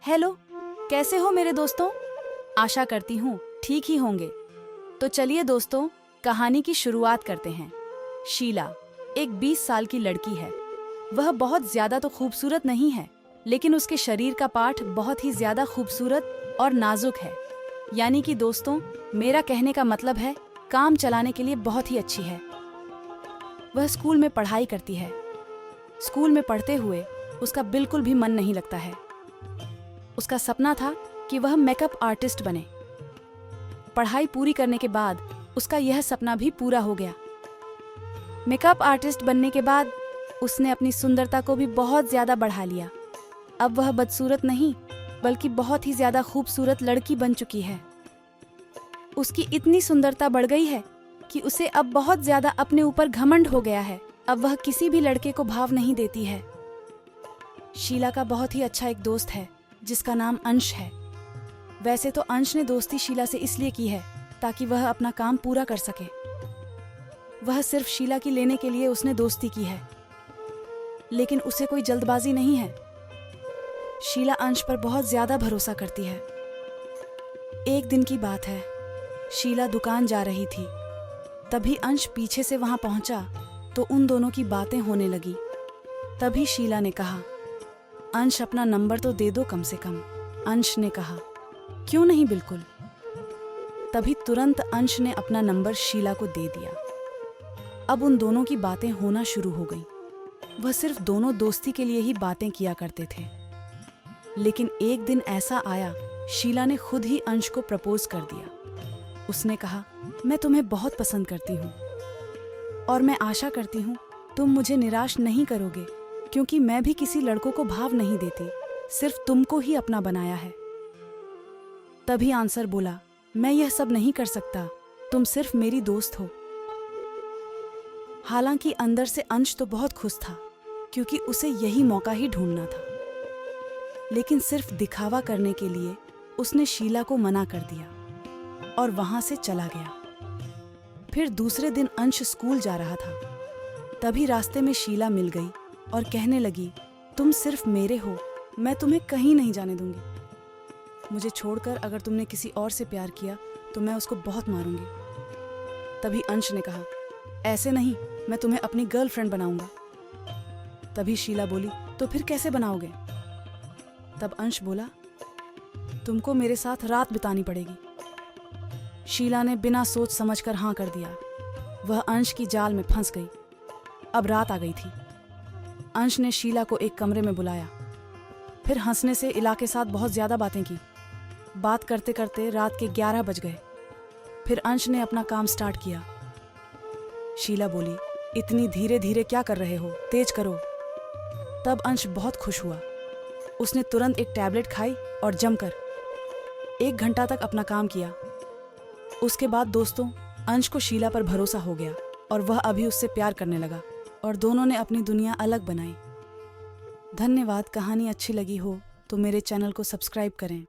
Hello, कैसे हो मेरे दोस्तों? आशा करती हूँ ठीक ही होंगे। तो चलिए दोस्तों, कहानी की शुरुआत करते हैं। शीला एक 20 साल की लड़की है। वह बहुत ज्यादा तो खूबसूरत नहीं है, लेकिन उसके शरीर का पाठ बहुत ही ज्यादा खूबसूरत और नाजुक है। यानी कि दोस्तों, मेरा कहने का मतलब है काम चलाने के लिए बहुत ही अच्छी है। वह स्कूल में पढ़ाई करती है। स्कूल में पढ़ते हुए उसका बिल्कुल भी मन नहीं लगता है। उसका सपना था कि वह मेकअप आर्टिस्ट बने। पढ़ाई पूरी करने के बाद उसका यह सपना भी पूरा हो गया। मेकअप आर्टिस्ट बनने के बाद उसने अपनी सुंदरता को भी बहुत ज्यादा बढ़ा लिया। अब वह बदसूरत नहीं, बल्कि बहुत ही ज्यादा खूबसूरत लड़की बन चुकी है। उसकी इतनी सुंदरता बढ़ गई है कि उसे अब बहुत ज्यादा अपने ऊपर घमंड हो गया है। अब वह किसी भी लड़के को भाव नहीं देती है। शीला का बहुत ही अच्छा एक दोस्त है जिसका नाम अंश है। वैसे तो अंश ने दोस्ती शीला से इसलिए की है ताकि वह अपना काम पूरा कर सके। वह सिर्फ शीला की लेने के लिए उसने दोस्ती की है, लेकिन उसे कोई जल्दबाजी नहीं है। शीला अंश पर बहुत ज्यादा भरोसा करती है। एक दिन की बात है, शीला दुकान जा रही थी। तभी अंश पीछे से वहां पहुंचा तो उन दोनों की बातें होने लगी। तभी शीला ने कहा, अंश अपना नंबर तो दे दो कम से कम। अंश ने कहा, क्यों नहीं, बिल्कुल। तभी तुरंत अंश ने अपना नंबर शीला को दे दिया। अब उन दोनों की बातें होना शुरू हो गई। वह सिर्फ दोनों दोस्ती के लिए ही बातें किया करते थे। लेकिन एक दिन ऐसा आया, शीला ने खुद ही अंश को प्रपोज कर दिया। उसने कहा, मैं तुम्हें बहुत पसंद करती हूँ और मैं आशा करती हूँ तुम मुझे निराश नहीं करोगे, क्योंकि मैं भी किसी लड़कों को भाव नहीं देती, सिर्फ तुमको ही अपना बनाया है। तभी आंसर बोला, मैं यह सब नहीं कर सकता, तुम सिर्फ मेरी दोस्त हो। हालांकि अंदर से अंश तो बहुत खुश था, क्योंकि उसे यही मौका ही ढूंढना था। लेकिन सिर्फ दिखावा करने के लिए उसने शीला को मना कर दिया और वहां से चला गया। फिर दूसरे दिन अंश स्कूल जा रहा था। तभी रास्ते में शीला मिल गई और कहने लगी, तुम सिर्फ मेरे हो, मैं तुम्हें कहीं नहीं जाने दूंगी। मुझे छोड़कर अगर तुमने किसी और से प्यार किया तो मैं उसको बहुत मारूंगी। तभी अंश ने कहा, ऐसे नहीं, मैं तुम्हें अपनी गर्लफ्रेंड बनाऊंगा। तभी शीला बोली, तो फिर कैसे बनाओगे? तब अंश बोला, तुमको मेरे साथ रात बितानी पड़ेगी। शीला ने बिना सोच समझकर हाँ कर दिया। वह अंश की जाल में फंस गई। अब रात आ गई थी। अंश ने शीला को एक कमरे में बुलाया। फिर हंसने से इलाके साथ बहुत ज्यादा बातें की। बात करते करते रात के 11 बज गए। फिर अंश ने अपना काम स्टार्ट किया। शीला बोली, इतनी धीरे धीरे क्या कर रहे हो, तेज करो। तब अंश बहुत खुश हुआ। उसने तुरंत एक टैबलेट खाई और जमकर 1 घंटा तक अपना काम किया। उसके बाद दोस्तों, अंश को शीला पर भरोसा हो गया और वह अभी उससे प्यार करने लगा और दोनों ने अपनी दुनिया अलग बनाई। धन्यवाद। कहानी अच्छी लगी हो तो मेरे चैनल को सब्सक्राइब करें।